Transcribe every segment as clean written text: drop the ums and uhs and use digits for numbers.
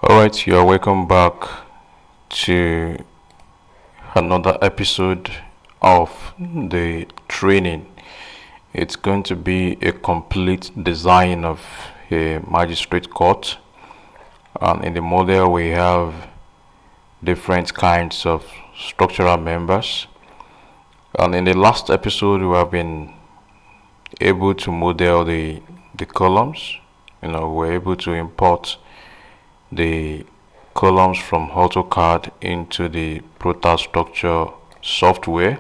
Alright, you are welcome back to another episode of the training. It's going to be a complete design of a magistrate court, and in the model we have different kinds of structural members. And in the last episode we have been able to model the columns. We're able to import the columns from AutoCAD into the Structure software,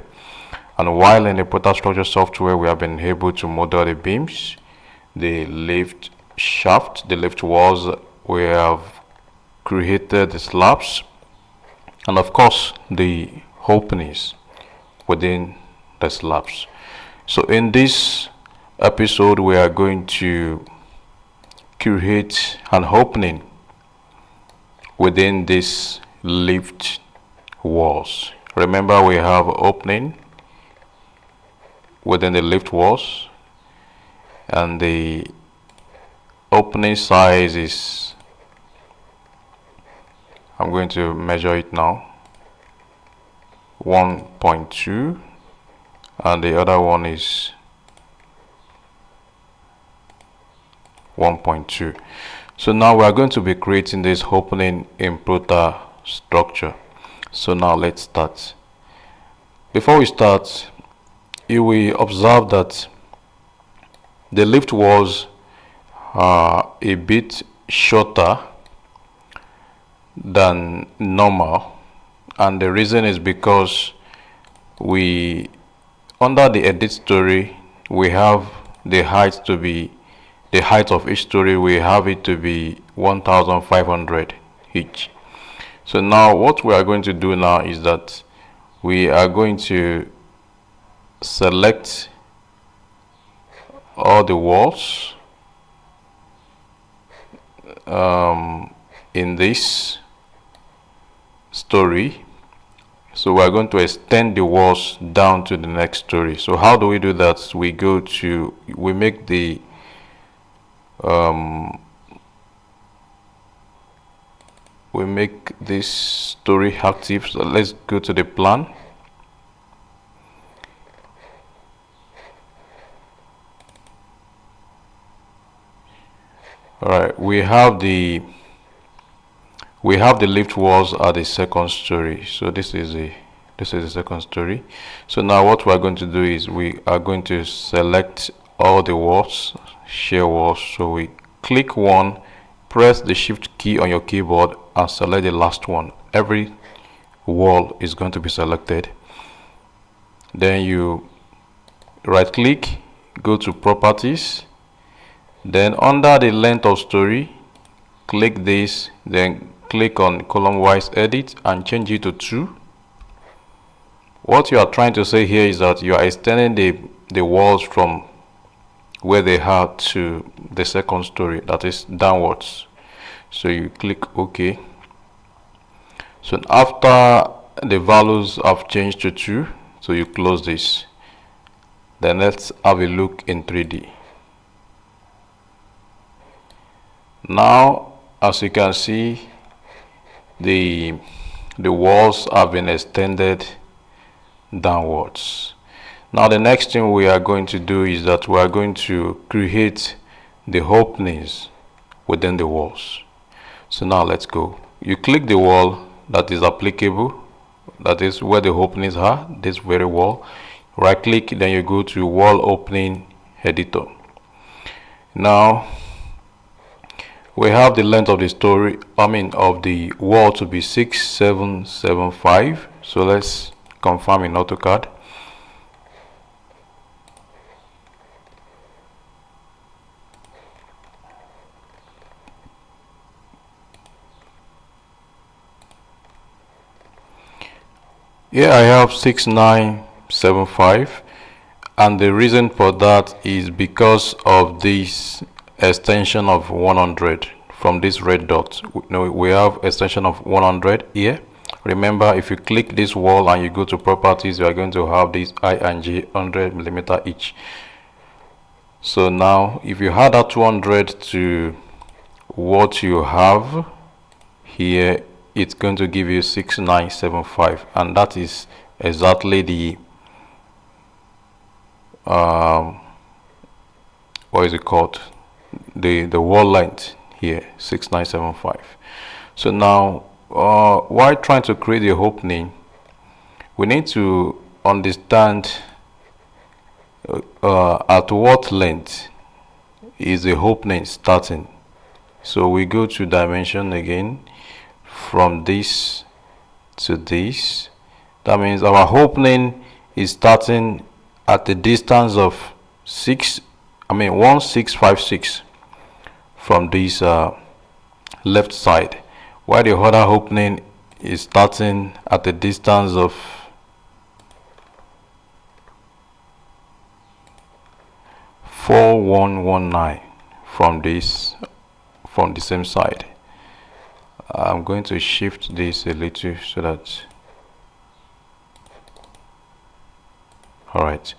and while in the Structure software we have been able to model the beams, the lift shaft, the lift walls, we have created the slabs, and of course the openings within the slabs. So in this episode we are going to create an opening within this lift walls. Remember, we have opening within the lift walls, and the opening size is, I'm going to measure it now, 1.2, and the other one is 1.2. So now we are going to be creating this opening in Structure. So now let's start. Before we start, you will observe that the lift walls are a bit shorter than normal, and the reason is because we, under the edit story, we have the height to be, the height of each story, we have it to be 1,500 each. So now what we are going to do now is that we are going to select all the walls in this story. So we are going to extend the walls down to the next story. So how do we do that? We make the we make this story active. So let's go to the plan. Alright, we have the lift walls at the second story. So this is the second story. So now what we are going to do is we are going to select all the walls, shear walls. So we click one, press the shift key on your keyboard and select the last one. Every wall is going to be selected. Then you right click, go to properties, then under the length of story, click this, then click on column wise edit and change it to 2. What you are trying to say here is that you are extending the walls from where they are to the second story, that is downwards. So you click OK. So after the values have changed to 2, so you close this. Then let's have a look in 3D. Now as you can see, the walls have been extended downwards. Now the next thing we are going to do is that we are going to create the openings within the walls. So now let's go. You click the wall that is applicable, that is where the openings are, this very wall. Right click, then you go to wall opening editor. Now we have the length of the story, of the wall to be 6775. So let's confirm in AutoCAD. Here I have 6975, and the reason for that is because of this extension of 100 from this red dot. We have extension of 100 here. Remember, if you click this wall and you go to properties, you are going to have this I and J 100 millimeter each. So now if you add that 200 to what you have, here, it's going to give you 6975, and that is exactly the what is it called, the wall length here, 6975. So now while trying to create the opening, we need to understand at what length is the opening starting. So we go to dimension again, from this to this. That means our opening is starting at the distance of 1656 from this left side, while the other opening is starting at the distance of 4119 from the same side. I'm going to shift this a little so that, all right.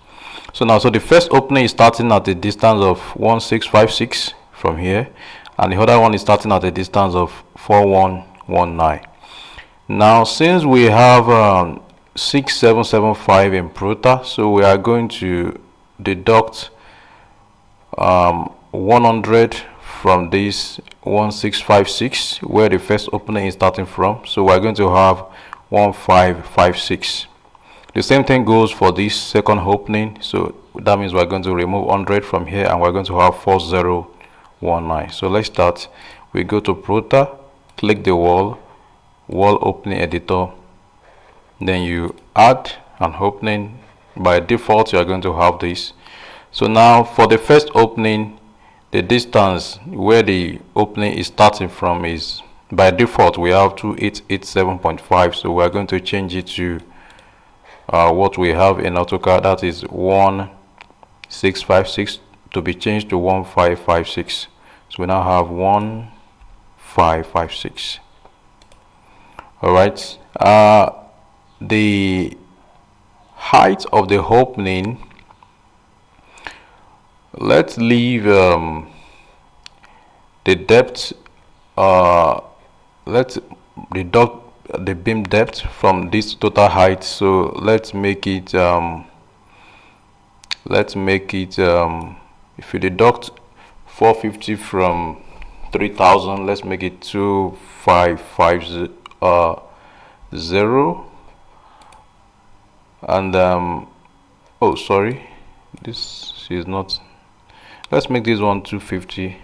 So now, so the first opening is starting at the distance of 1656 from here, and the other one is starting at the distance of 4119. Now, since we have 6775 in Prota, so we are going to deduct 100 from this 1656 where the first opening is starting from. So we're going to have 1556. The same thing goes for this second opening, so that means we're going to remove 100 from here, and we're going to have 4019. So let's start. We go to Prota, click the wall opening editor, then you add an opening. By default, you are going to have this. So now for the first opening, the distance where the opening is starting from is, by default, we have 2887.5. so we're going to change it to what we have in AutoCAD, that is 1656, to be changed to 1556. So we now have 1556. All right. The height of the opening, let's leave the depth, let's deduct the beam depth from this total height. So let's make it if you deduct 450 from 3000, let's make it 2550, and oh sorry, this is not, let's make this one 250.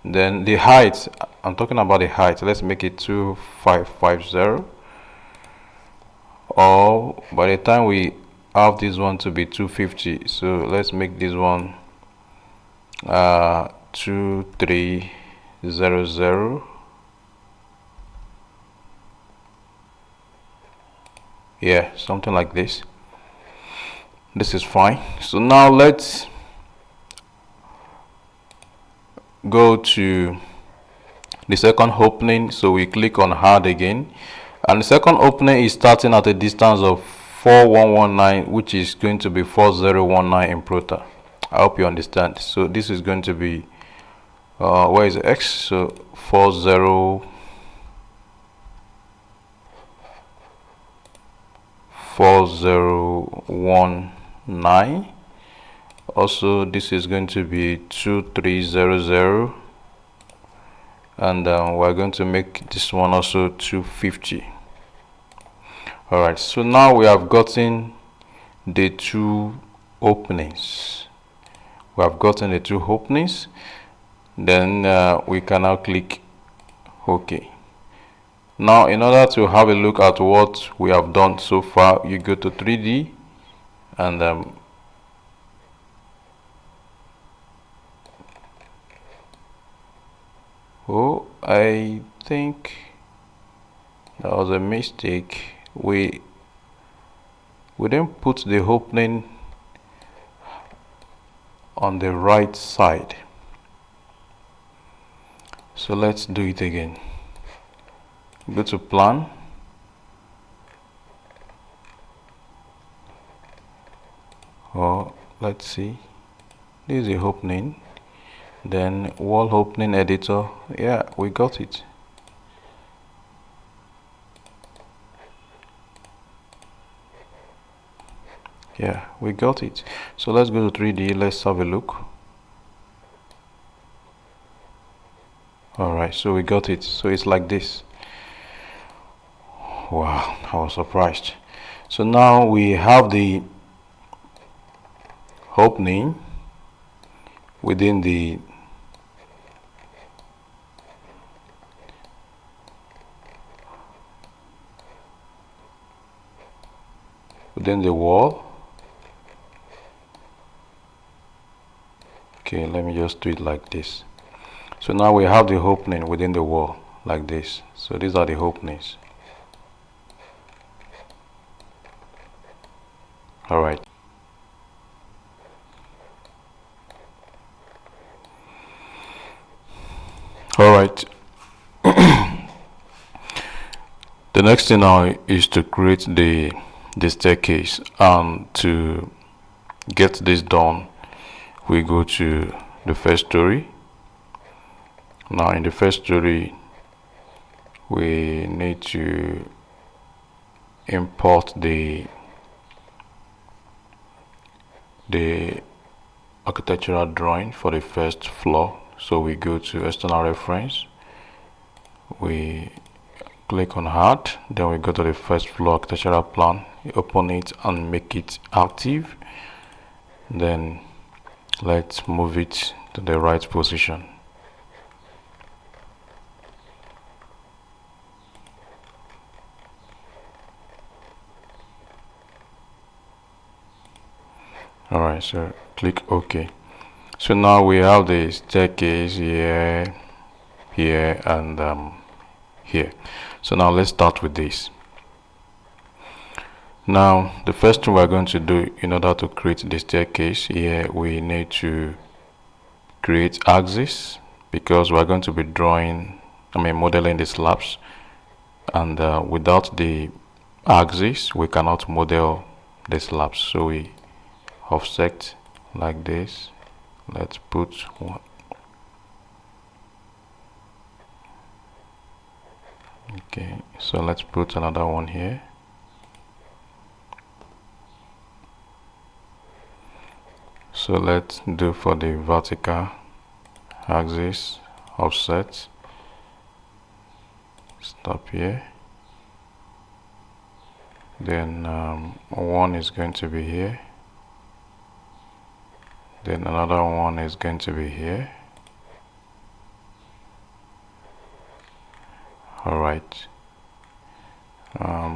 Then the height, I'm talking about the height, let's make it 2550, or by the time we have this one to be 250, so let's make this one 2300. Yeah, something like this. This is fine. So now let's go to the second opening. So we click on add again, and the second opening is starting at a distance of 4119, which is going to be 4019 in Prota. I hope you understand. So this is going to be where is X? So 4019. Also, this is going to be 2300, and we're going to make this one also 250. All right, so now we have gotten the two openings. Then we can now click OK. Now, in order to have a look at what we have done so far, you go to 3D, and oh, I think that was a mistake. We didn't put the opening on the right side. So let's do it again. Go to plan, or let's see, this is the opening, then wall opening editor. Yeah, we got it. Yeah, we got it. So let's go to 3D. Let's have a look. Alright, so we got it. So it's like this. Wow, I was surprised. So now we have the opening within the wall. Okay, let me just do it like this. So now we have the opening within the wall like this. So these are the openings. Alright. Alright. The next thing now is to create the staircase, and to get this done we go to the first story. Now in the first story we need to import the architectural drawing for the first floor. So we go to external reference, we click on add, then we go to the first floor architectural plan, open it and make it active. Then let's move it to the right position. Alright, so click OK. So now we have the staircase here, here, and here. So now let's start with this. Now the first thing we're going to do in order to create the staircase here, we need to create axis, because we're going to be modeling the slabs, and without the axis we cannot model the slabs. So we offset like this. Let's put one. Okay, so let's put another one here. So let's do for the vertical axis offset, stop here. Then one is going to be here, then another one is going to be here. Alright,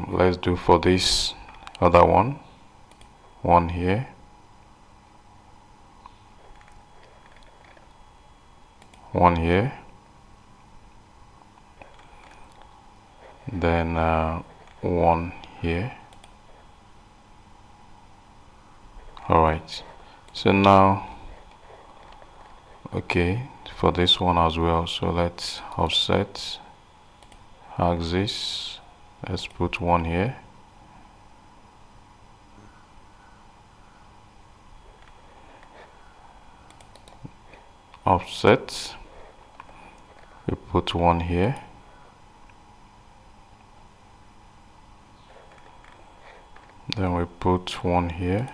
let's do for this other one here, one here, then one here. Alright, so now okay, for this one as well, so let's offset axis, let's put one here, offset, we put one here, then we put one here,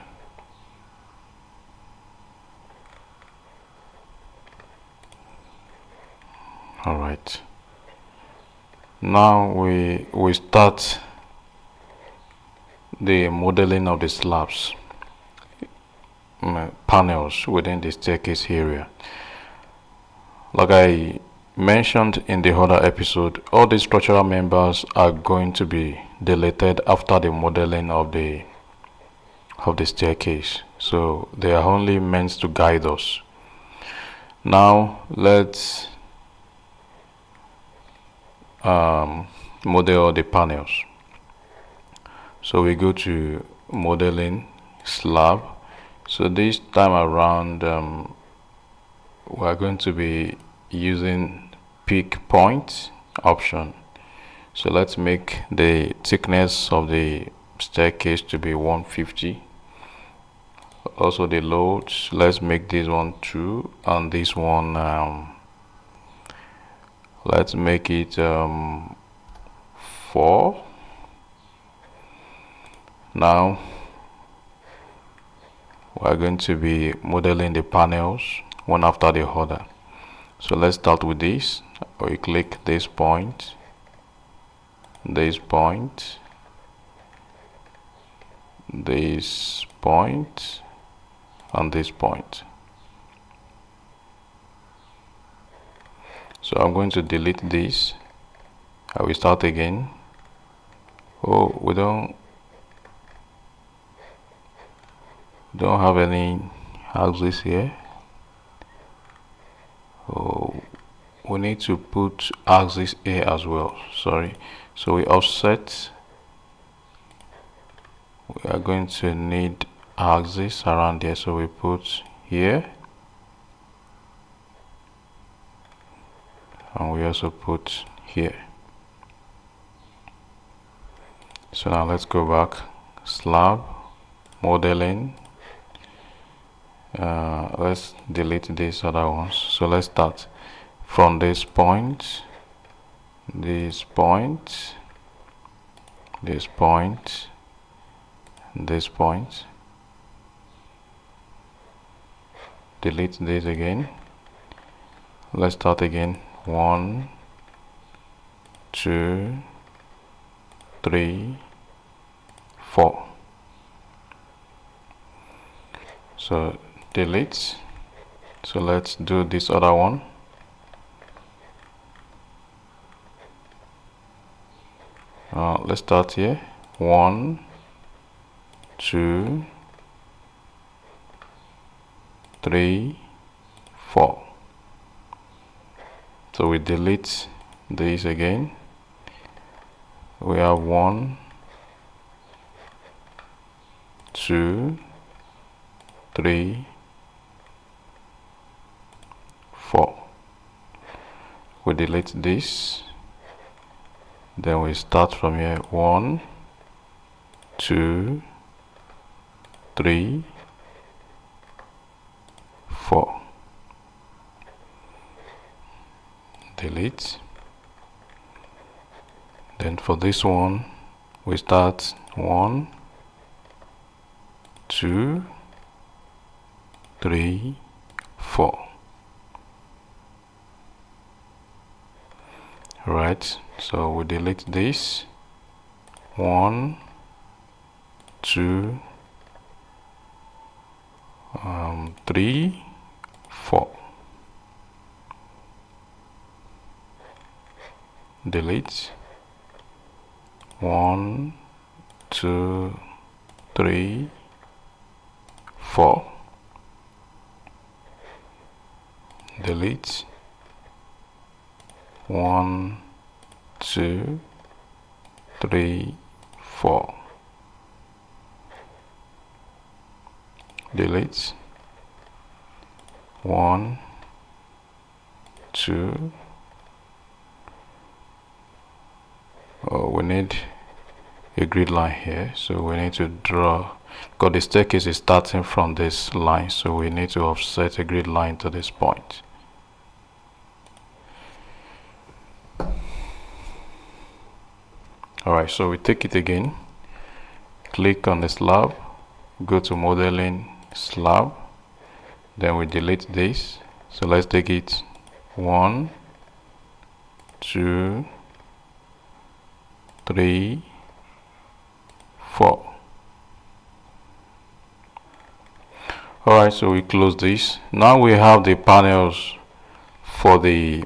all right. Now we start the modeling of the slabs panels within the staircase area. Like I mentioned in the other episode, all the structural members are going to be deleted after the modeling of the staircase, so they are only meant to guide us. Now let's model the panels. So we go to modeling slab. So this time around we are going to be using pick point option. So let's make the thickness of the staircase to be 150. Also the loads, let's make this one 2, and this one let's make it 4. Now we are going to be modeling the panels one after the other. So let's start with this. We click this point, this point, this point, and this point. So I'm going to delete this. I will start again. Oh, we don't have any axis here. Oh, we need to put axis here as well. Sorry. So we offset. We are going to need axis around here, so we put here, and we also put here. So now let's go back, slab, modeling. Let's delete these other ones. So let's start from this point, this point, this point, this point. Delete this again. Let's start again. 1, 2, 3, 4. So delete. So let's do this other one. Let's start here. 1, 2, 3, 4. So we delete this again. We have 1, 2, 3, 4. We delete this. Then we start from here. 1, 2, 3, 4. Delete. Then for this one, we start 1, 2, 3, 4. Right, so we delete this. 1, 2, 3, 4. Delete. 1, 2, 3, 4. Delete. 1, 2, 3, 4. Delete. 1, 2. We need a grid line here, so we need to draw, because the staircase is starting from this line, so we need to offset a grid line to this point. Alright, so we take it again, click on the slab, go to modeling, slab, then we delete this. So let's take it 1, 2, 3, 4. Alright, so we close this. Now we have the panels for the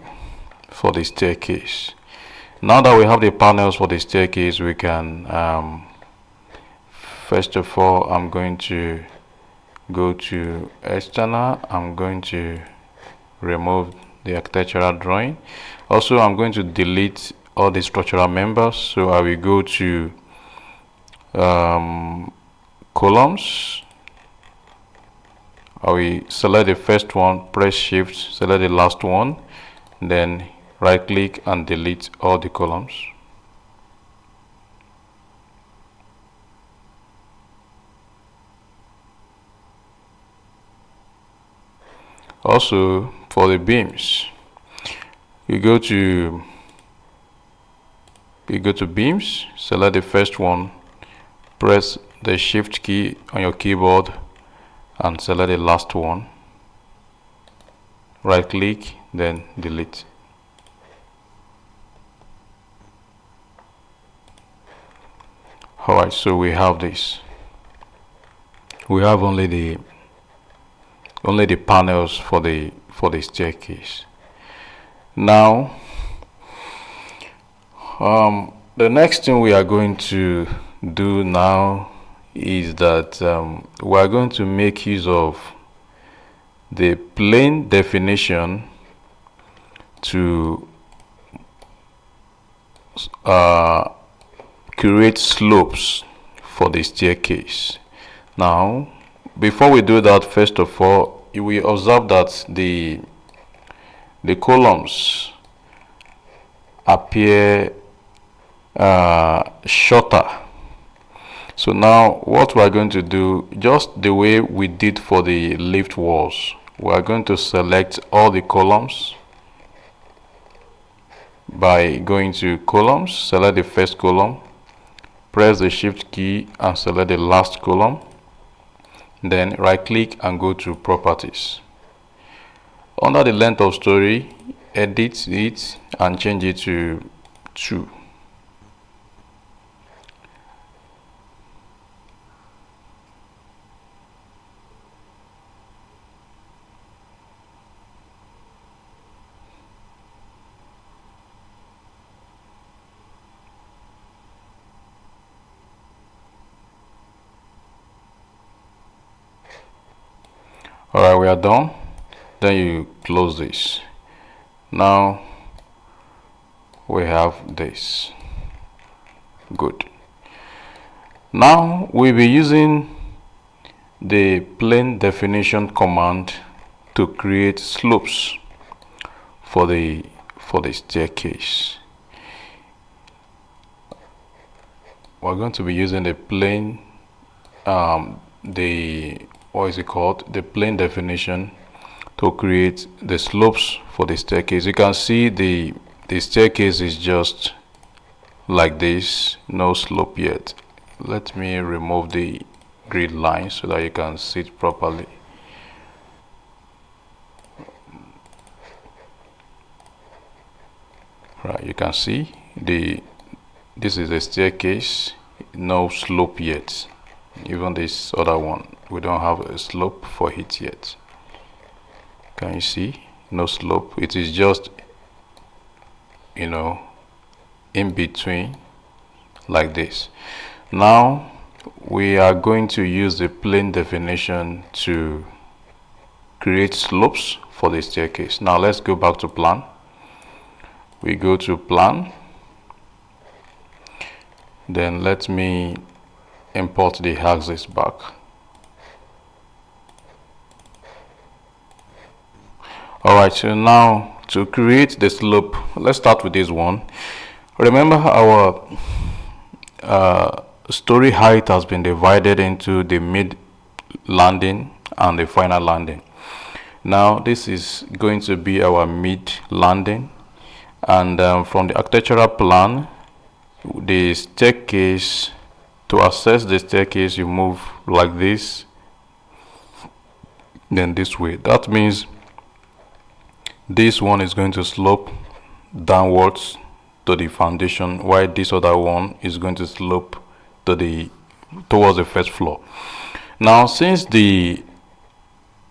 staircase. Now that we have the panels for the staircase, we can first of all, I'm going to go to external. I'm going to remove the architectural drawing. Also, I'm going to delete all the structural members. So I will go to columns. I will select the first one, press shift, select the last one, then right click and delete all the columns. Also, for the beams, you go to beams, select the first one, press the shift key on your keyboard and select the last one, right click, then delete. Alright, so we have this. We have only the panels for the staircase. Now the next thing we are going to do now is that we are going to make use of the plane definition to create slopes for the staircase. Now, before we do that, first of all, we observe that the columns appear shorter. So now what we are going to do, just the way we did for the lift walls, we are going to select all the columns by going to columns, select the first column, press the shift key and select the last column, then right click and go to properties. Under the length of story, edit it and change it to 2. Alright, we are done. Then you close this. Now we have this. Good. Now we'll be using the plane definition command to create slopes for the staircase. We're going to be using the plane the plane definition to create the slopes for the staircase. You can see the staircase is just like this, no slope yet. Let me remove the grid line so that you can see it properly. Right, you can see this is the staircase, no slope yet. Even this other one, we don't have a slope for it yet. Can you see? No slope. It is just, in between like this. Now we are going to use the plane definition to create slopes for the staircase. Now let's go back to plan. We go to plan, then let me import the axis back. Alright, so now to create the slope, let's start with this one. Remember our story height has been divided into the mid landing and the final landing. Now this is going to be our mid landing, and from the architectural plan, the staircase, to access the staircase, you move like this, then this way. That means this one is going to slope downwards to the foundation, while this other one is going to slope towards the first floor. Now, since the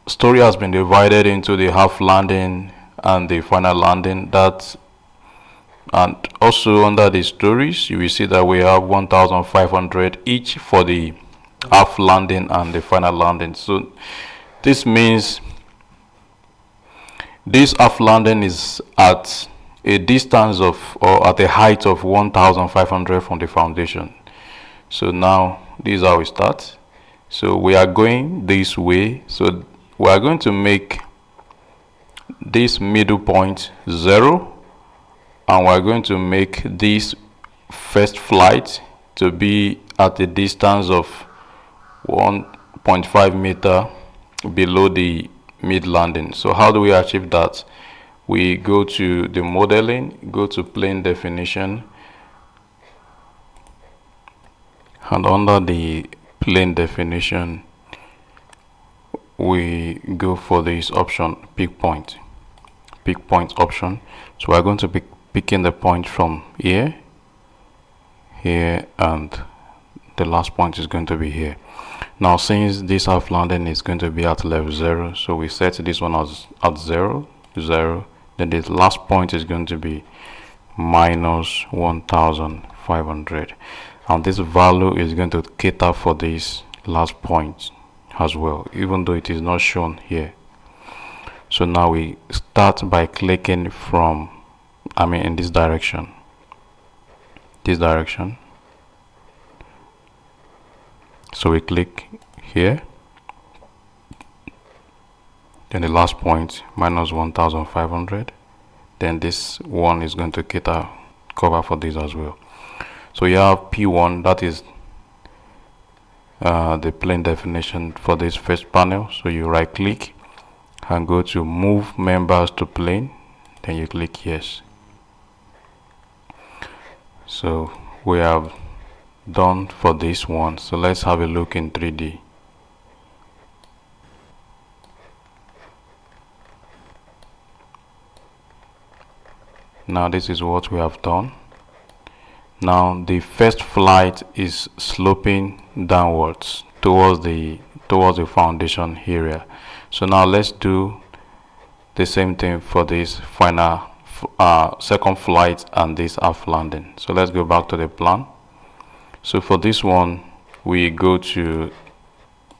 story has been divided into the half landing and the final landing, and also under the stories, you will see that we have 1,500 each for the half landing and the final landing. So this means this half landing is at a distance of, or at a height of 1,500 from the foundation. So now this is how we start. So we are going this way. So we are going to make this middle point 0, and we're going to make this first flight to be at a distance of 1.5 meter below the mid landing. So how do we achieve that? We go to the modeling, go to plane definition, and under the plane definition we go for this option, pick point option. So we're going to be picking the point from here, and the last point is going to be here. Now since this half landing is going to be at level 0, so we set this one as at 0, then the last point is going to be minus 1500, and this value is going to cater for this last point as well, even though it is not shown here. So now we start by clicking from, in this direction. So we click here, then the last point minus 1500, then this one is going to cover for this as well. So you have P1, that is the plane definition for this first panel. So you right click and go to move members to plane, then you click yes. So we have done for this one. So let's have a look in 3D. Now this is what we have done. Now the first flight is sloping downwards towards the foundation area. So now let's do the same thing for this final second flight and this half landing. So let's go back to the plan. So for this one, we go to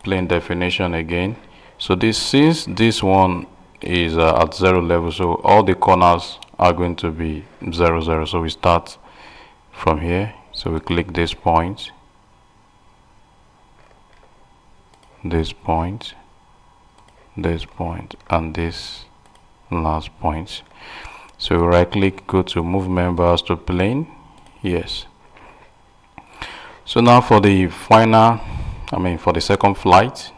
plane definition again. So since this one is at 0 level, so all the corners are going to be 0, 0. So we start from here. So we click this point, and this last point. So we right click, go to move members to plane, yes. So now for the final, for the second flight,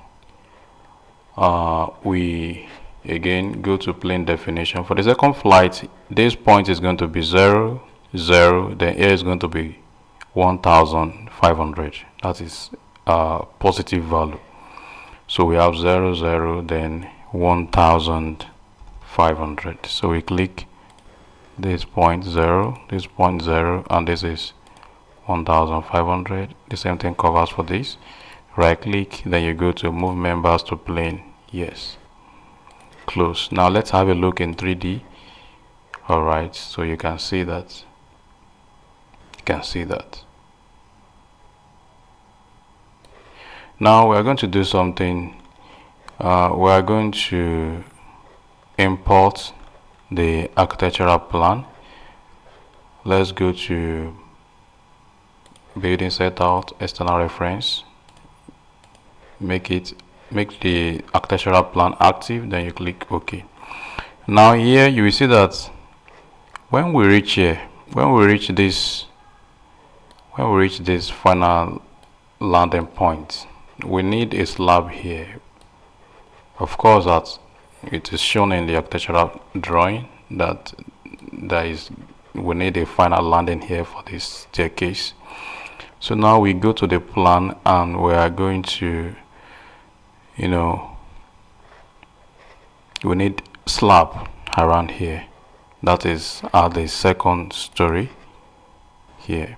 we again go to plane definition. For the second flight, this point is going to be 0, 0, then here is going to be 1500. That is a positive value. So we have 0, 0, then 1500. So we click this point 0, and this is 1500. The same thing covers for this. Right click, then you go to move members to plane, yes. Close. Now let's have a look in 3D. Alright, so you can see that. Now we are going to do something. We are going to import the architectural plan. Let's go to building setout, external reference, make the architectural plan active, then you click OK. Now here you will see that when we reach this final landing point, we need a slab here. Of course, that it is shown in the architectural drawing that we need a final landing here for this staircase. So now we go to the plan and we are going to, we need slab around here. That is at the second story here,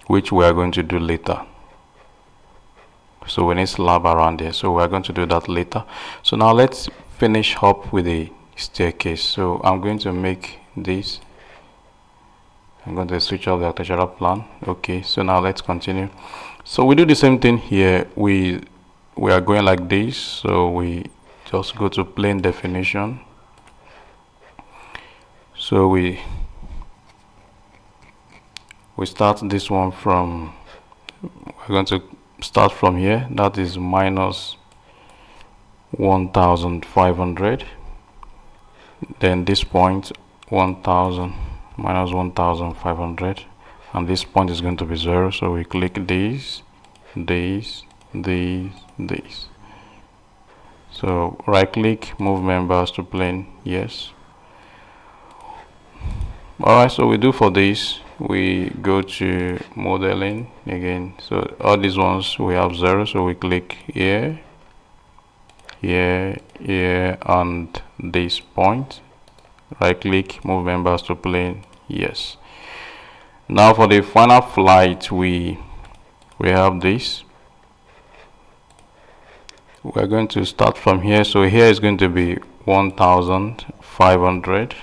which we are going to do later. So we need slab around there, so we are going to do that later. So now let's finish up with the staircase. So I'm going to make this, I'm going to switch off the architectural plan. Okay, so now let's continue. So we do the same thing here. We are going like this, so we just go to plane definition. So we start this one from, we're going to start from here, that is minus 1500, then this point 1000 minus 1500, and this point is going to be 0. So we click these. So right click, move members to plane, yes. Alright, so we do for this, we go to modeling again. So all these ones we have 0, so we click here, here, here, and this point. Right click, move members to plane. Yes. Now for the final flight, we have this. We're going to start from here. So here is going to be 1,500.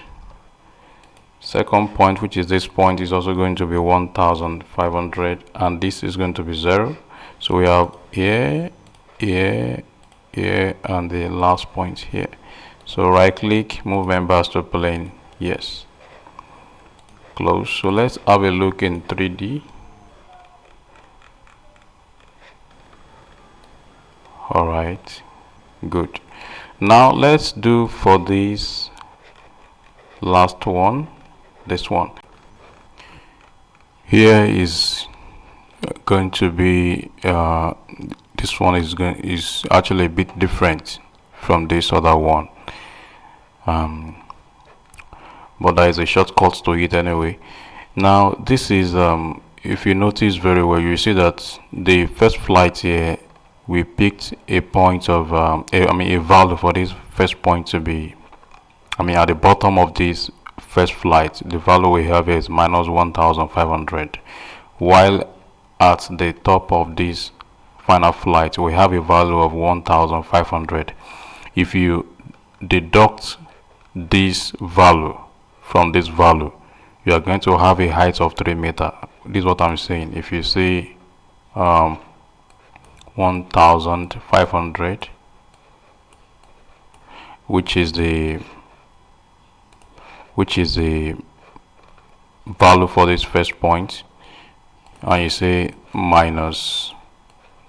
Second point, which is this point, is also going to be 1,500, and this is going to be 0. So we have here, here, here, and the last point here. So right click, move members to plane. Yes. Close. So let's have a look in 3D. All right, good. Now let's do for this last one, this one. Here is going to be this one is actually a bit different from this other one, but there is a shortcut to it anyway. Now this is if you notice very well, you see that the first flight here, we picked a point of a value for this first point to be, at the bottom of this first flight, the value we have is minus 1,500, while at the top of this final flight we have a value of 1,500. If you deduct this value from this value, you are going to have a height of 3 meters. This is what I'm saying. If you see 1,500, which is the value for this first point, and you say minus,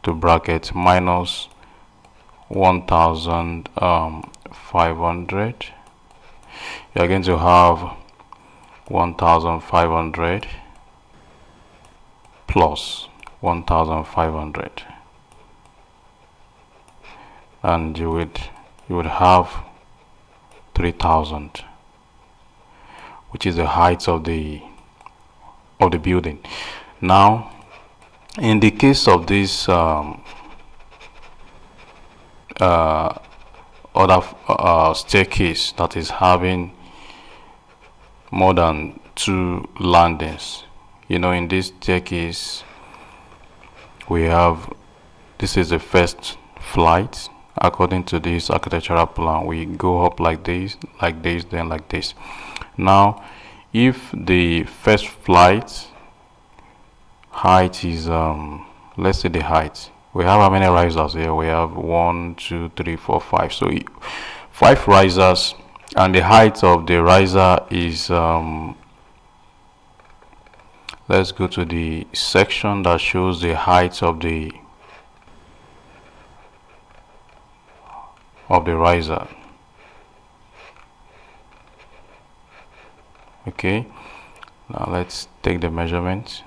to bracket, minus 1,500, you are going to have 1,500 plus 1,500, and you would have 3,000, which is the height of the building. Now in the case of this other staircase that is having more than 2 landings, in this staircase we have, this is the first flight. According to this architectural plan, we go up like this, then like this. Now if the first flight height is let's say the height, we have how many risers here? We have 1, 2, 3, 4, 5. So 5 risers, and the height of the riser is let's go to the section that shows the height of the riser. Okay, now let's take the measurement.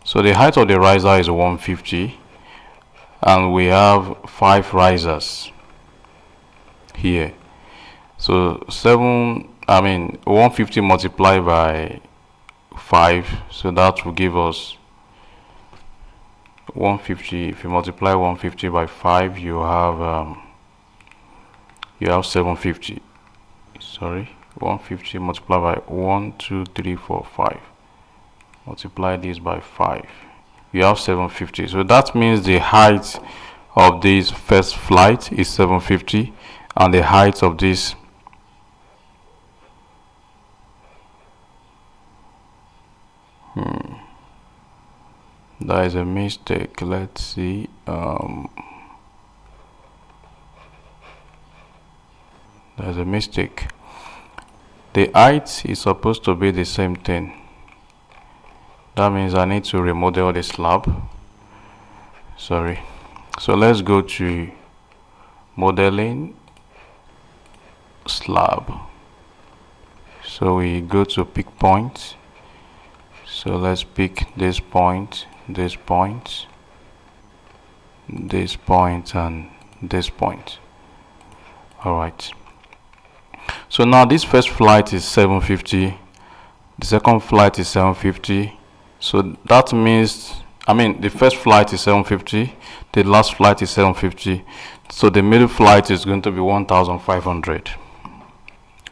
So the height of the riser is 150, and we have 5 risers here. So 150 multiplied by 5, so that will give us 150. If you multiply 150 by 5, you have 750. Sorry, 150 multiplied by 1, 2, 3, 4, 5. Multiply this by 5, you have 750. So that means the height of this first flight is 750, and the height of this there is a mistake. Let's see. There's a mistake. The height is supposed to be the same thing. That means I need to remodel the slab. Sorry. So let's go to modeling, slab. So we go to pick point. So let's pick this point, this point, this point, and this point. All right. So now this first flight is 750, the second flight is 750. So that means, the first flight is 750, the last flight is 750. So the middle flight is going to be 1,500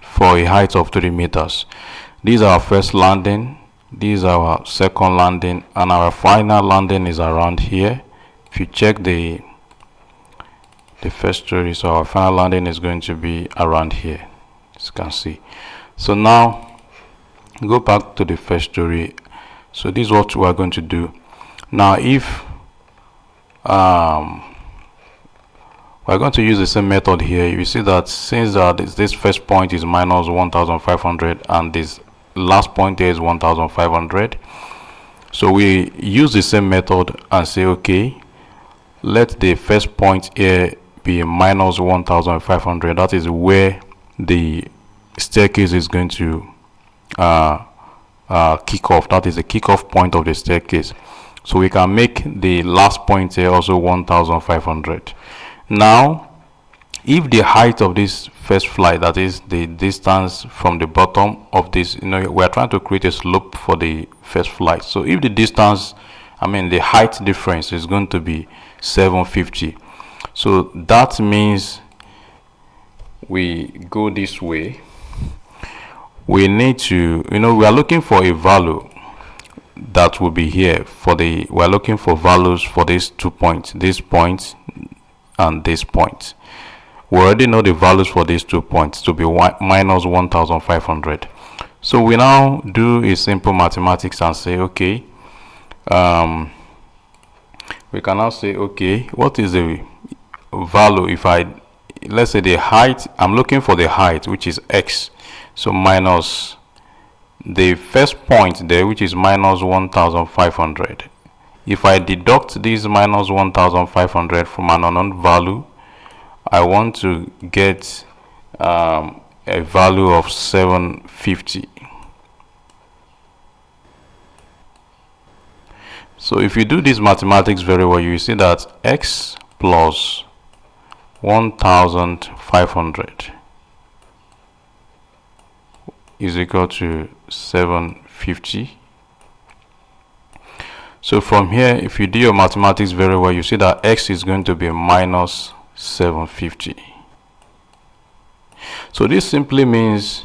for a height of 3 meters. These are our first landing, these are our second landing, and our final landing is around here. If you check the first story, so our final landing is going to be around here, as you can see. So now go back to the first story. So this is what we are going to do now. If we're going to use the same method here, you see that since this first point is minus 1,500 and this last point here is 1,500, so we use the same method and say, okay, let the first point here be minus 1,500. That is where the staircase is going to kick off. That is the kickoff point of the staircase. So we can make the last point here also 1,500. Now, if the height of this first flight, that is the distance from the bottom of this, we are trying to create a slope for the first flight. So if the distance, the height difference is going to be 750. So that means we go this way. We need to, we are looking for a value that will be here we are looking for values for these 2 points, this point and this point. We already know the values for these 2 points to be minus 1,500. So we now do a simple mathematics and say, okay, we can now say, okay, what is the value if let's say the height, I'm looking for the height, which is x, so minus the first point there, which is minus 1,500. If I deduct this minus 1,500 from an unknown value, I want to get a value of 750. So if you do this mathematics very well, you see that x plus 1,500 is equal to 750. So from here, if you do your mathematics very well, you see that x is going to be minus 750. So this simply means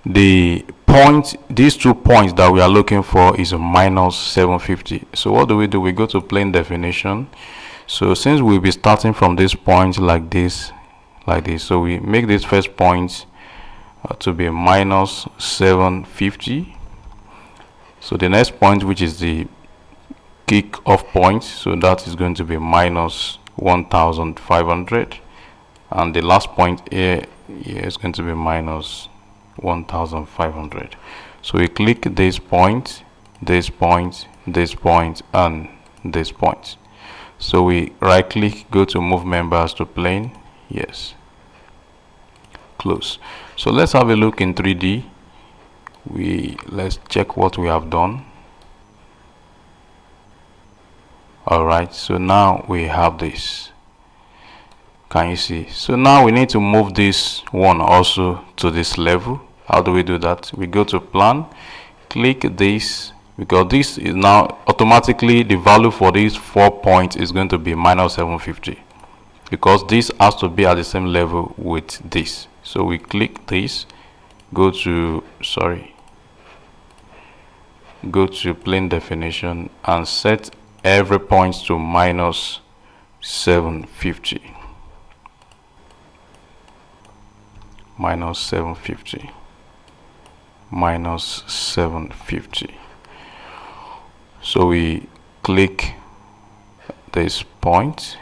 these 2 points that we are looking for is a minus 750. So what do? We go to plain definition. So since we'll be starting from this point like this, so we make this first point to be minus 750. So the next point, which is the kick off point, so that is going to be minus 1,500, and the last point here is going to be minus 1,500. So we click this point, this point, this point, and this point. So we right click, go to move members to plane, yes, close. So let's have a look in 3D. Let's check what we have done. Alright, so now we have this. Can you see? So now we need to move this one also to this level. How do we do that? We go to plan, click this, because this is now automatically the value for these 4 points is going to be minus 750, because this has to be at the same level with this. So we click this, go to plane definition and set every point to minus 750. Minus 750. Minus 750. So we click this point,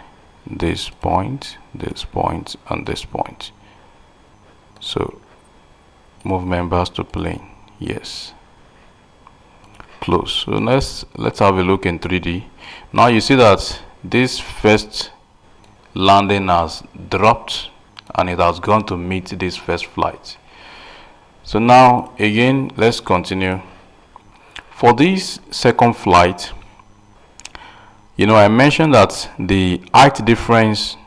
this point, this point, and this point. So move members to plane, yes, close. So let's have a look in 3D. Now you see that this first landing has dropped and it has gone to meet this first flight. So now again, let's continue. For this second flight, I mentioned that the height difference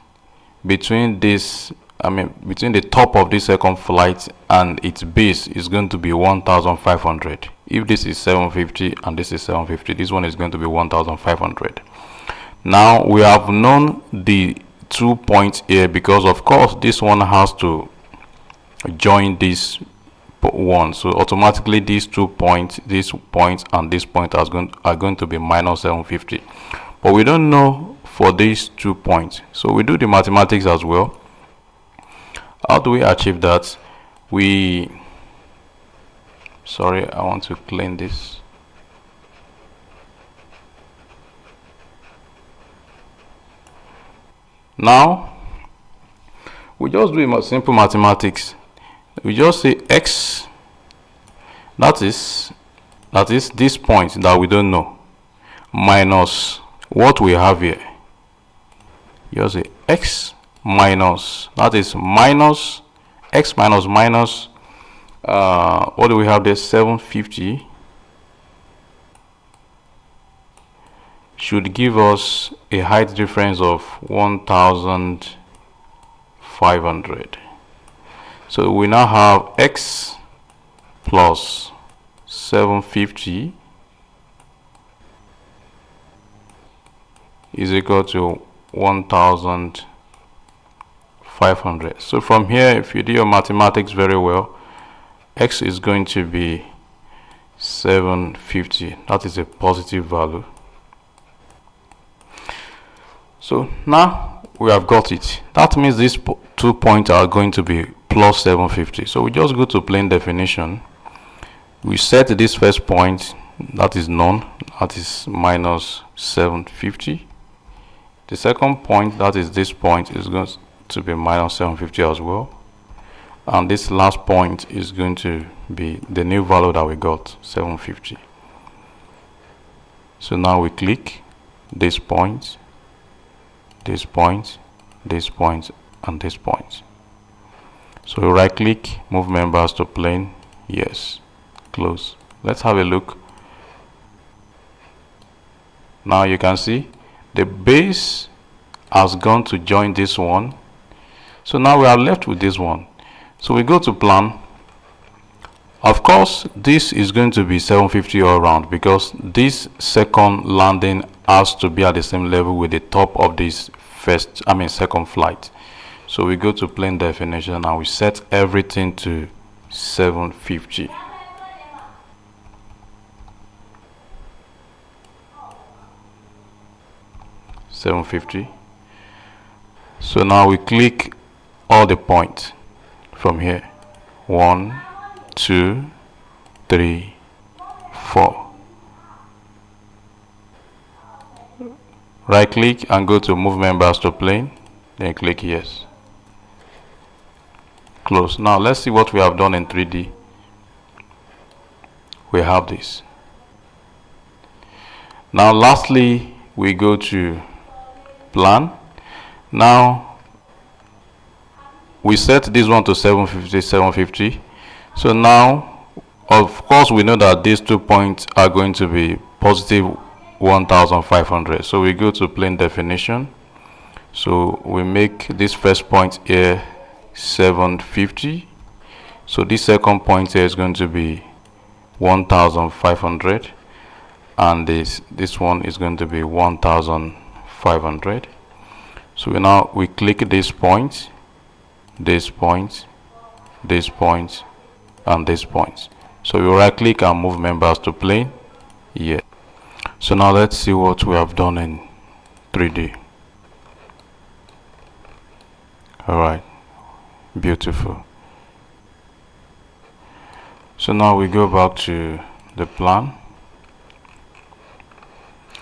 between between the top of this second flight and its base is going to be 1,500. If this is 750 and this is 750, this one is going to be 1,500. Now we have known the 2 points here, because of course this one has to join this one, so automatically these 2 points, this point and this point are going to be minus 750. But we don't know for these 2 points, so we do the mathematics as well. How do we achieve that? Sorry, I want to clean this. Now we just do a simple mathematics. We just say x, that is this point that we don't know, minus what we have here. You just say x minus, that is minus x minus what do we have there? 750 should give us a height difference of 1500. So we now have x plus 750 is equal to 1500. So from here, if you do your mathematics very well, x is going to be 750. That is a positive value. So now we have got it. That means these 2 points are going to be plus 750. So we just go to plain definition. We set this first point, that is none, that is minus 750. The second point, that is this point, is going to be minus 750 as well. And this last point is going to be the new value that we got, 750. So now we click this point, this point, this point, and this point. So we right click, move members to plane, yes, close. Let's have a look. Now you can see the base has gone to join this one. So now we are left with this one. So we go to plan. Of course, this is going to be 750 all around, because this second landing has to be at the same level with the top of this second flight. So we go to plane definition and we set everything to 750. So now we click all the points from here. 1, 2, 3, 4. Right click and go to move members to plane, then click yes. Close. Now let's see what we have done in 3D. We have this. Now lastly, we go to plan. Now we set this one to 750. So now, of course, we know that these 2 points are going to be positive 1500. So we go to plane definition. So we make this first point here 750. So this second point here is going to be 1500, and this one is going to be 1500. So now we click this point, this point, this point, and this point. So we right click and move members to plane. Yeah. So now let's see what we have done in 3D. Alright, beautiful. So now we go back to the plan.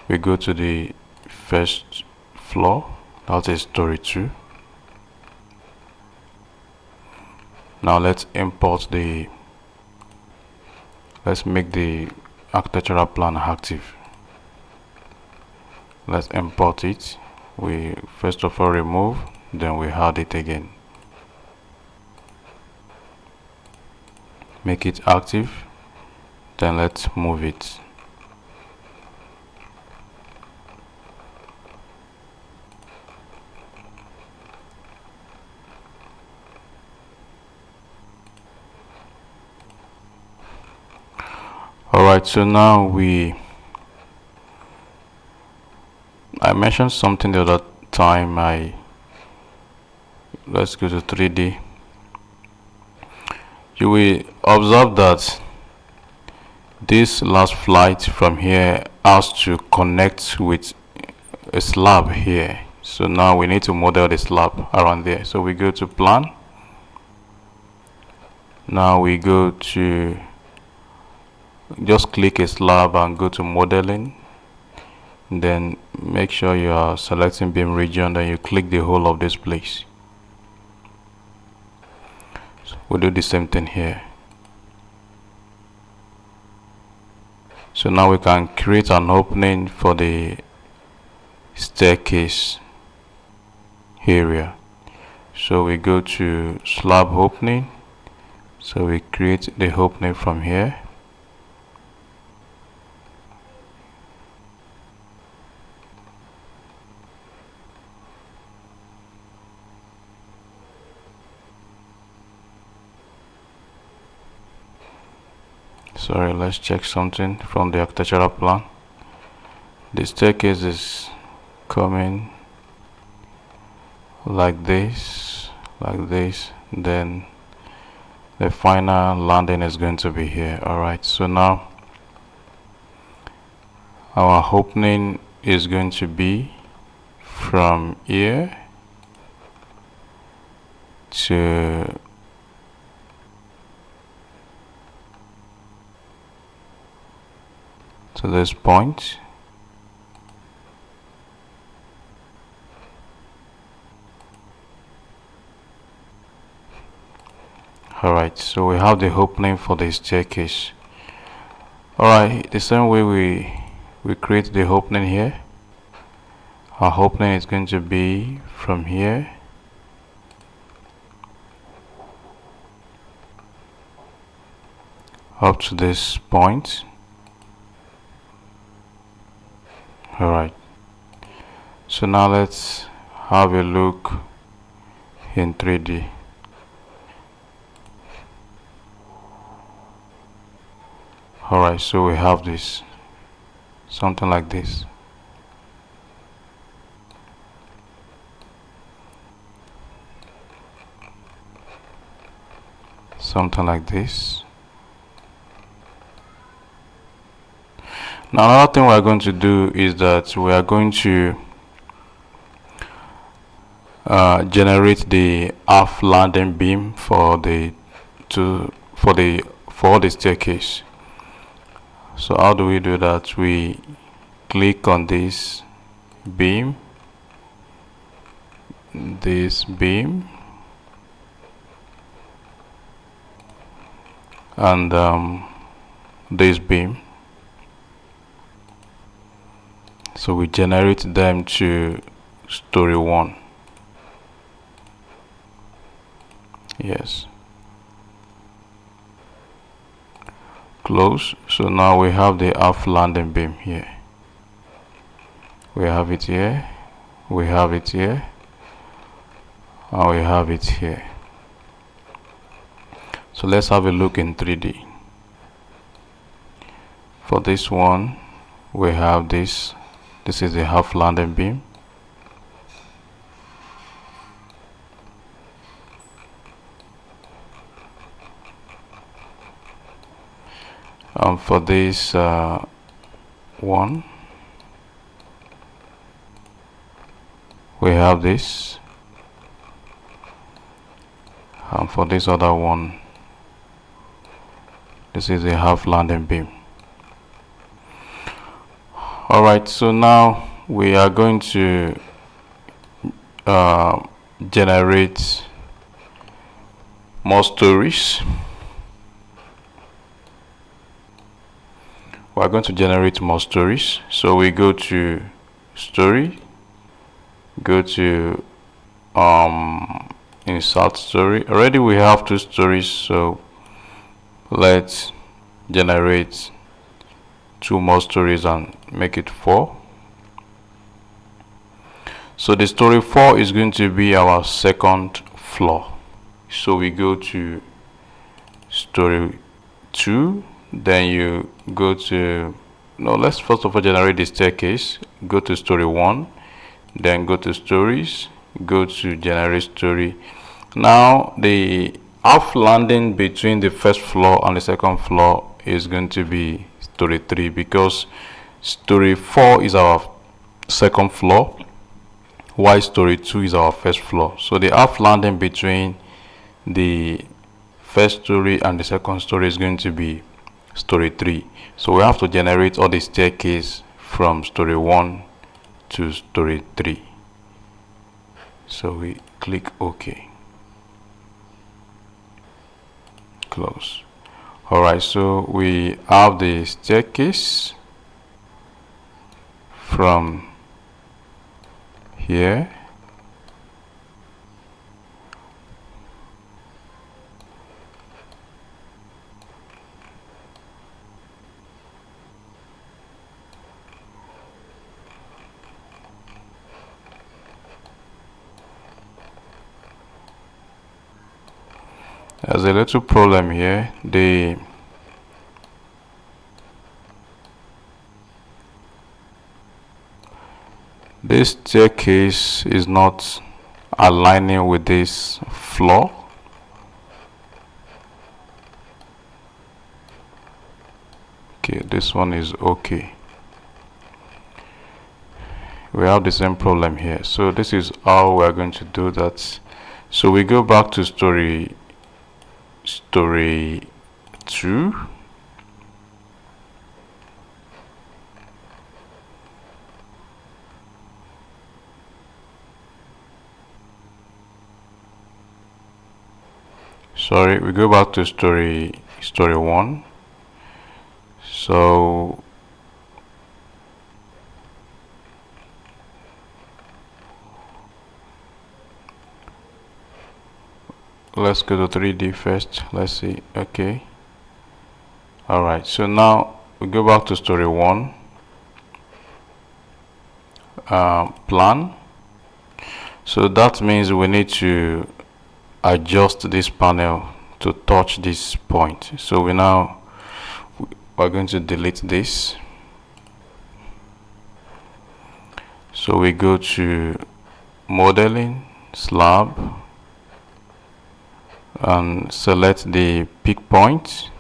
We go to the first floor, that is story 2. Now let's make the architectural plan active. Let's import it. We first of all remove, then we add it again. Make it active, then let's move it. Alright, so now I mentioned something the other time. I let's go to 3D. You will observe that this last flight from here has to connect with a slab here. So now we need to model the slab around there. So we go to plan. Now we go to, just click a slab and go to modeling. Then make sure you are selecting beam region, then you click the whole of this place. So we'll do the same thing here. So now we can create an opening for the staircase area. So we go to slab opening. So we create the opening from here. Sorry, let's check something from the architectural plan. The staircase is coming like this, then the final landing is going to be here. Alright, so now our opening is going to be from here to this point. Alright, so we have the opening for the staircase. Alright, the same way we create the opening here. Our opening is going to be from here up to this point. Alright, so now let's have a look in 3D. Alright, so we have this, something like this. Something like this. Now another thing we are going to do is that we are going to generate the half landing beam for the staircase. So how do we do that? We click on this beam, and this beam. So we generate them to Storey 1. Yes. Close. So now we have the half landing beam here. We have it here. We have it here. And we have it here. So let's have a look in 3D. For this one, we have this. This is the half landing beam. For this one, we have this. And for this other one, this is a half landing beam. Alright, so now we are going to generate more stories. We are going to generate more stories. So we go to Storey, go to insert story. Already we have 2 stories, so let's generate 2 more stories and make it 4. So the story 4 is going to be our second floor. So we go to story 2, then you go to, no, let's first of all generate the staircase. Go to story 1, then go to stories, go to generate story, Now the half landing between the first floor and the second floor is going to be story 3, because story 4 is our second floor while story 2 is our first floor. So the half landing between the first story and the second story is going to be story 3. So we have to generate all the staircase from story 1 to story 3. So we click OK. Close. Alright, so we have the staircase from here There's a little problem here. This staircase is not aligning with this floor. Okay, this one is okay. We have the same problem here. So this is how we're going to do that. So we go back to story 2. Sorry, we go back to story 1. So let's go to 3D first. Let's see. Okay. Alright, so now we go back to story 1. Plan. So that means we need to adjust this panel to touch this point. So we're going to delete this. So we go to modeling, slab, and select the peak point,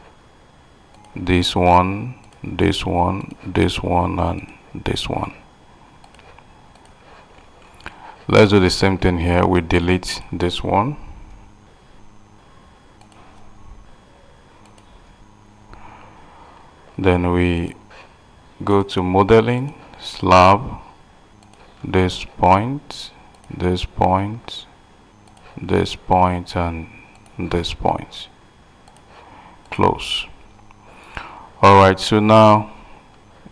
this one, this one, this one, and this one. Let's do the same thing here. We delete this one. Then we go to modeling, slab, this point, this point, this point, and this point. Close. Alright, so now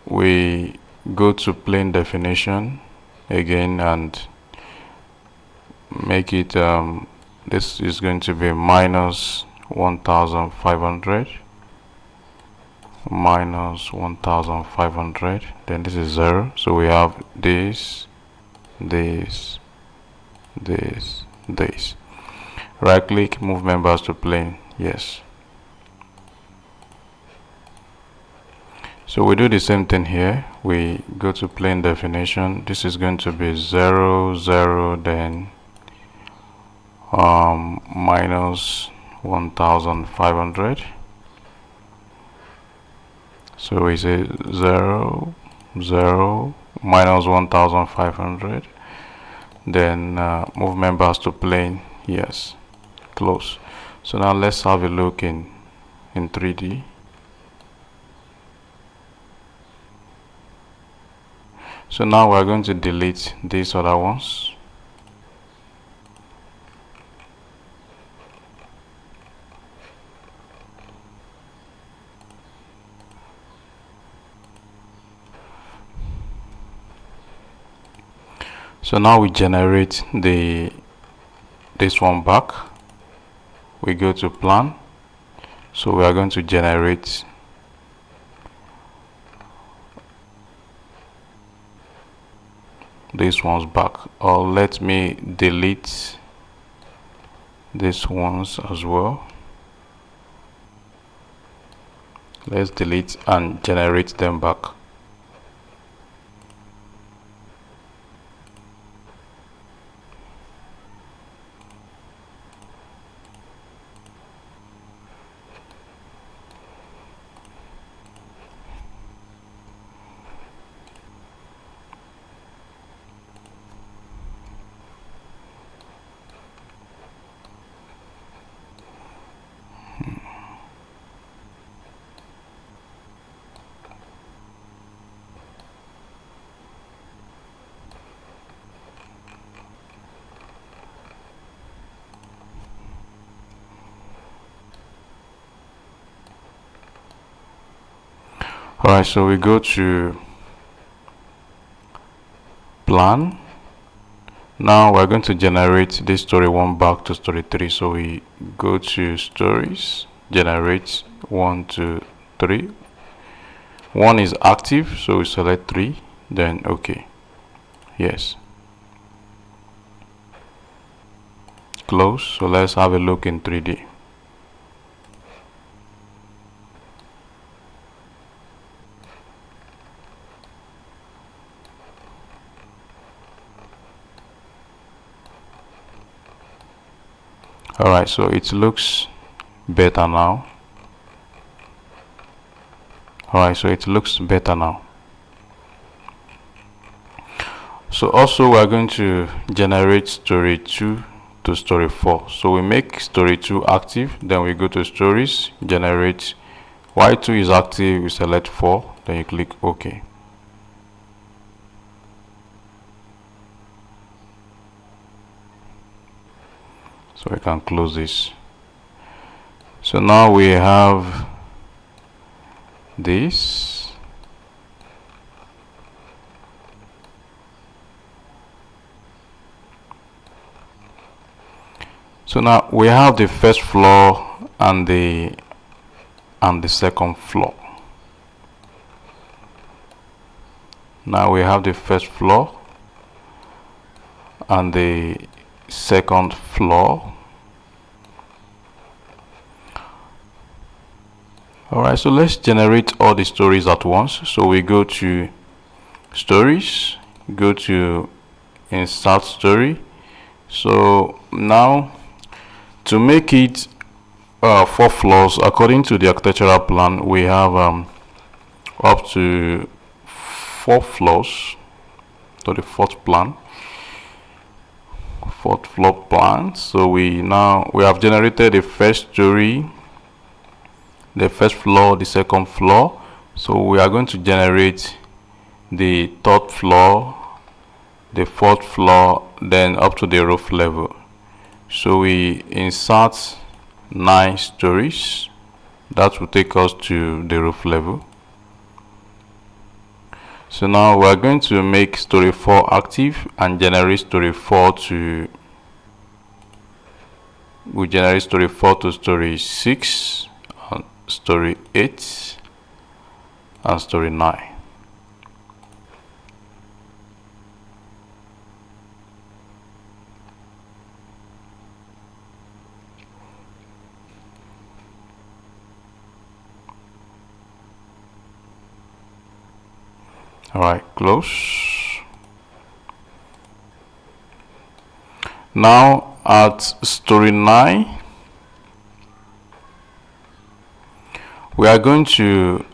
we go to plane definition again and make it this is going to be minus 1500, minus 1500, then this is 0. So we have this, this, this, this. Right click, move members to plane. Yes. So we do the same thing here. We go to plane definition. This is going to be 0, 0, then minus 1500. So we say 0, 0, minus 1500. Then move members to plane. Yes. Close. So now let's have a look in 3D. So now we're going to delete these other ones. So now we generate this one back. We go to plan. So we are going to generate these ones back, or let me delete these ones as well. Let's delete and generate them back. Alright, so we go to plan. Now we're going to generate this story 1 back to story 3. So we go to stories, generate 1 to 3. 1 is active, so we select 3, then OK. Yes. Close. So let's have a look in 3D. Alright, so it looks better now. Alright, so it looks better now. So also we are going to generate story 2 to story 4. So we make story 2 active, then we go to stories, generate. Y2 is active, we select 4, then you click OK. So we can close this. So now we have this. So now we have the first floor and the second floor. Now we have the first floor and the second floor. Alright, so let's generate all the stories at once. So we go to stories, go to insert story. So now to make it 4 floors, according to the architectural plan, we have up to 4 floors to the 4th plan. 4th floor plan. So we have generated the first story, the first floor, the second floor. So we are going to generate the 3rd floor, the 4th floor, then up to the roof level. So we insert 9 stories. That will take us to the roof level. So now we are going to make story 4 active and generate story 4 to story 6, and story 8, and story 9. Alright, close. Now at story 9, we are going to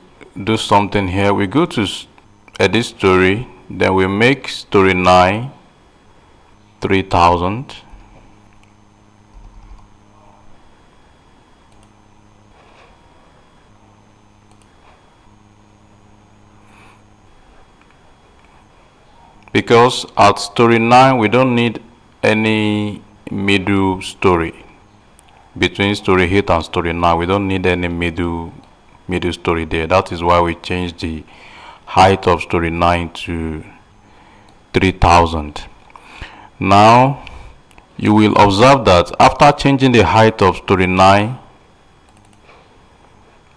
do something here. We go to edit story, then we make story 9 3000. Because at story 9 we don't need any middle story. Between story 8 and story 9 we don't need any middle story there. That is why we changed the height of story 9 to 3000. Now you will observe that after changing the height of story 9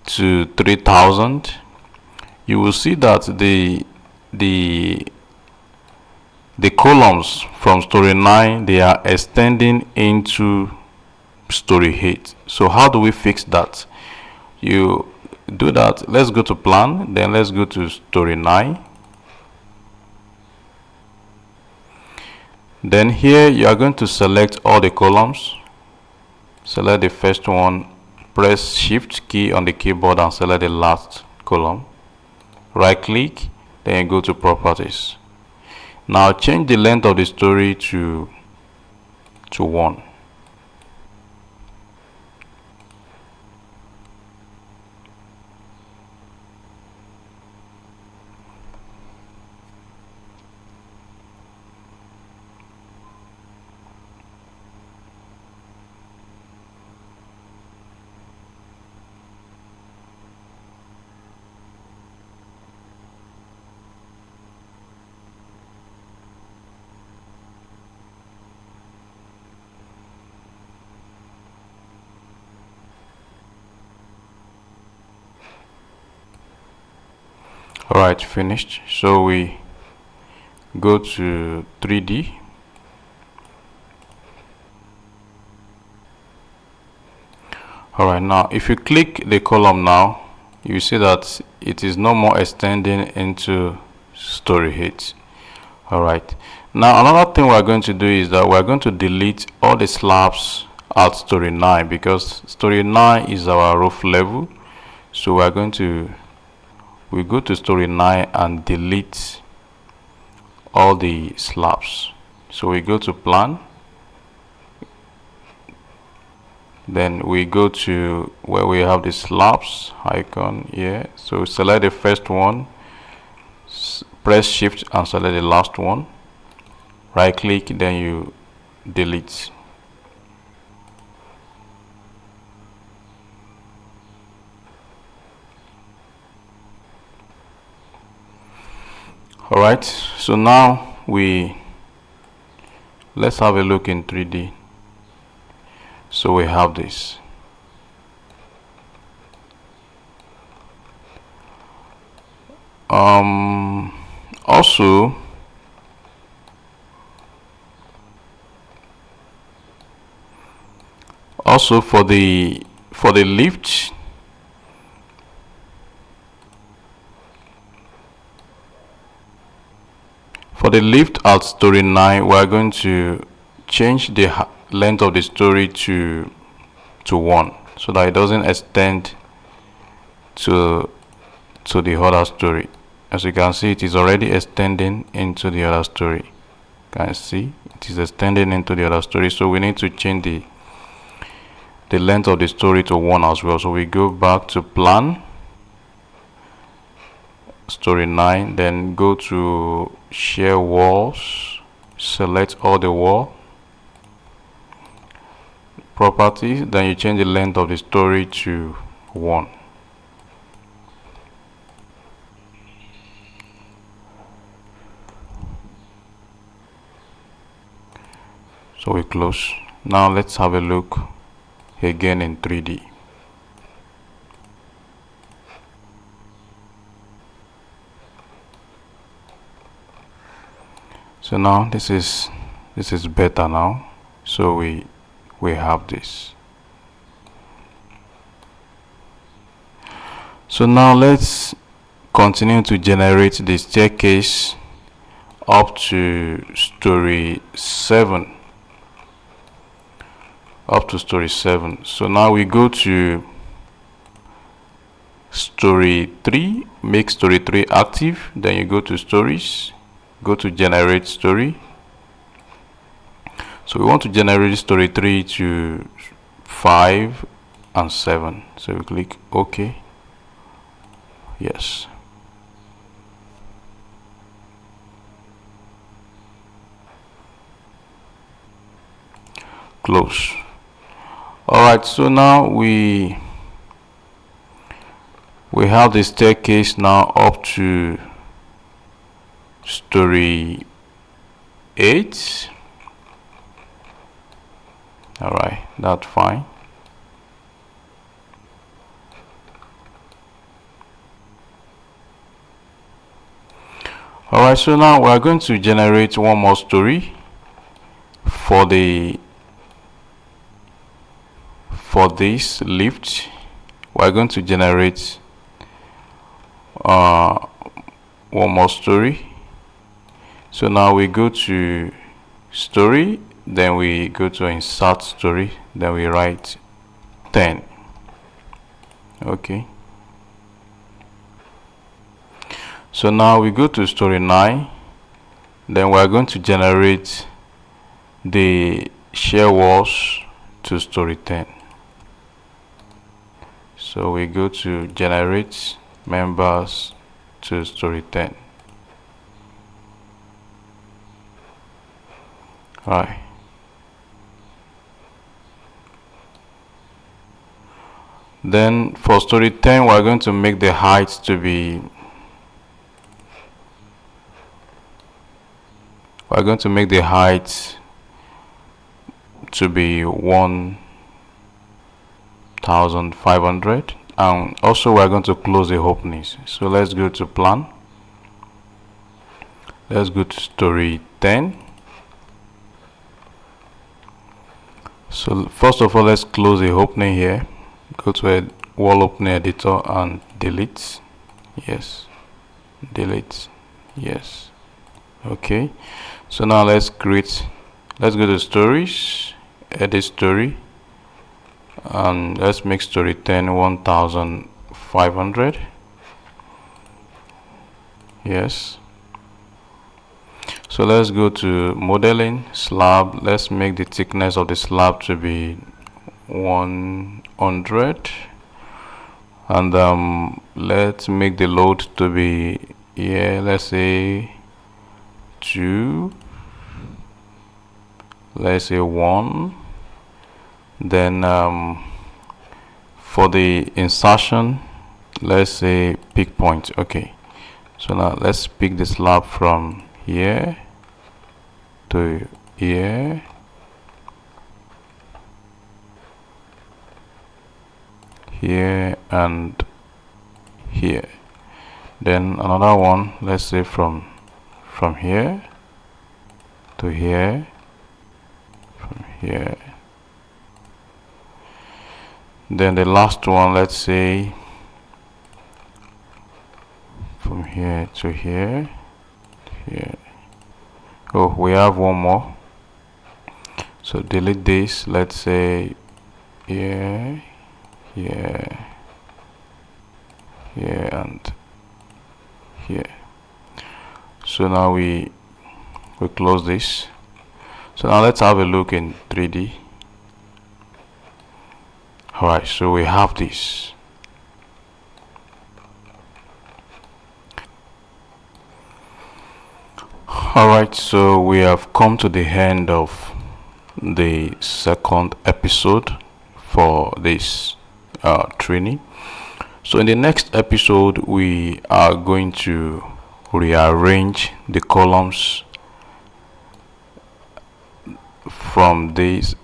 to 3000, you will see that the columns from story 9, they are extending into story 8. So how do we fix that? You do that. Let's go to plan, then let's go to story 9. Then here you are going to select all the columns. Select the first one, press shift key on the keyboard and select the last column. Right click, then you go to properties. Now change the length of the story to 1. Alright, finished. So we go to 3D. Alright, now if you click the column now, you see that it is no more extending into Storey 8. Alright, now another thing we're going to do is that we're going to delete all the slabs at Storey 9, because Storey 9 is our roof level. So we're going to go to Storey 9 and delete all the slabs. So we go to plan, then we go to where we have the slabs icon here. So select the first one, press shift and select the last one, right click, then you delete. Alright, so now let's have a look in 3D. So we have this. Also for the lift, at Storey 9, we are going to change the length of the story to 1, so that it doesn't extend to the other story. As you can see, it is already extending into the other story. You can see it is extending into the other story, so we need to change the length of the story to 1 as well. So we go back to plan, Storey 9, then go to share walls, select all the wall properties, then you change the length of the story to 1. So we close. Now let's have a look again in 3D. So now this is better now. So we have this. So now let's continue to generate the staircase up to Storey 7. So now we go to Storey 3, make Storey 3 active, then you go to stories, go to generate story. So we want to generate Storey 3 to 5 and 7. So we click OK. Yes. Close. Alright, so now we have the staircase now up to Storey 8. Alright, that's fine. Alright, so now we are going to generate one more story for this lift. We are going to generate one more story. So now we go to story, then we go to insert story, then we write 10. Okay. So now we go to Storey 9, then we are going to generate the shear walls to Storey 10. So we go to generate members to Storey 10. Alright. Then for Storey 10, we are going to make the height to be 1,500, and also we are going to close the openings. So let's go to plan, Let's go to story 10. So first of all, let's close the opening here. Go to a wall opening editor and delete. Yes. Delete. Yes. Okay. So now let's go to stories, edit story, and let's make story 10 1500. Yes. So let's go to modeling, slab. Let's make the thickness of the slab to be 100, and let's make the load to be, let's say 2, let's say 1. Then for the insertion, let's say pick point. Okay, so now let's pick the slab from here to here, here and here. Then another one, let's say from here to here, from here. Then the last one, let's say from here to here, here. Oh, we have one more, so delete this. Let's say here, here, here and here. So now we close this. So now let's have a look in 3D. Alright, so we have this. Alright, so we have come to the end of the second episode for this training. So in the next episode, we are going to rearrange the columns from these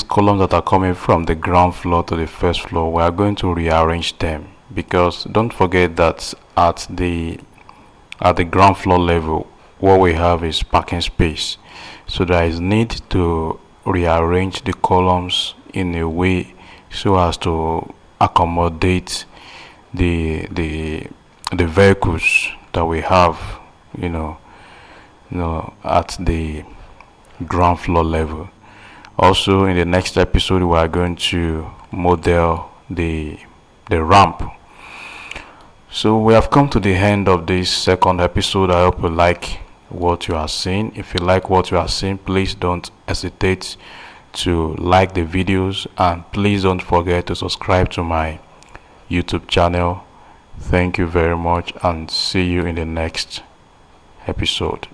columns that are coming from the ground floor to the first floor. We are going to rearrange them, because don't forget that at the ground floor level, what we have is parking space. So there is need to rearrange the columns in a way so as to accommodate the vehicles that we have, at the ground floor level. Also, in the next episode, we are going to model the ramp. So we have come to the end of this second episode. I hope you like what you are seeing. If you like what you are seeing, please don't hesitate to like the videos, and please don't forget to subscribe to my YouTube channel. Thank you very much, and see you in the next episode.